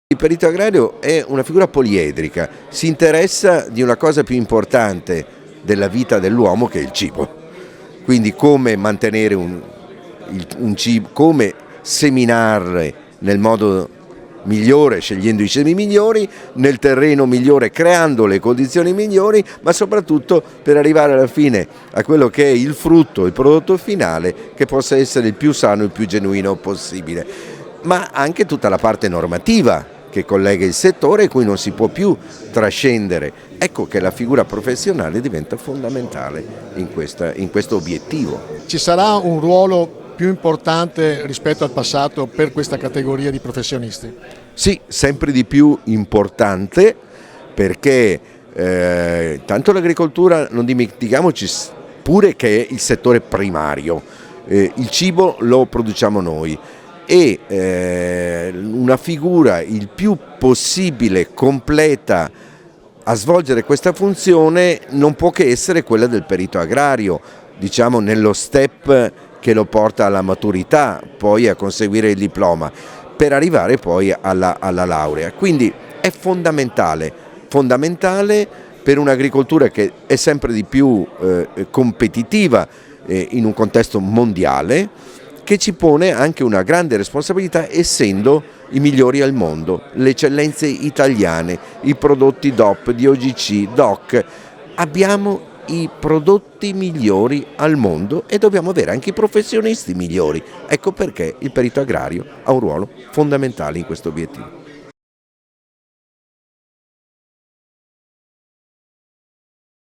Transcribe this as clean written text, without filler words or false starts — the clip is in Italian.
Il perito agrario è una figura poliedrica, si interessa di una cosa più importante della vita dell'uomo che è il cibo. Quindi come mantenere un cibo, come seminare nel modo migliore, scegliendo i semi migliori, nel terreno migliore, creando le condizioni migliori, ma soprattutto per arrivare alla fine a quello che è il frutto, il prodotto finale, che possa essere il più sano e il più genuino possibile. Ma anche tutta la parte normativa che collega il settore e cui non si può più trascendere. Ecco che la figura professionale diventa fondamentale in questo obiettivo. Ci sarà un ruolo più importante rispetto al passato per questa categoria di professionisti? Sì, sempre di più importante perché tanto l'agricoltura, non dimentichiamoci pure che è il settore primario, il cibo lo produciamo noi e una figura il più possibile completa a svolgere questa funzione non può che essere quella del perito agrario, diciamo nello step che lo porta alla maturità, poi a conseguire il diploma, per arrivare poi alla laurea. Quindi è fondamentale per un'agricoltura che è sempre di più competitiva in un contesto mondiale, che ci pone anche una grande responsabilità essendo i migliori al mondo, le eccellenze italiane, i prodotti DOP, di OGC, DOC. Abbiamo i prodotti migliori al mondo e dobbiamo avere anche i professionisti migliori. Ecco perché il perito agrario ha un ruolo fondamentale in questo obiettivo.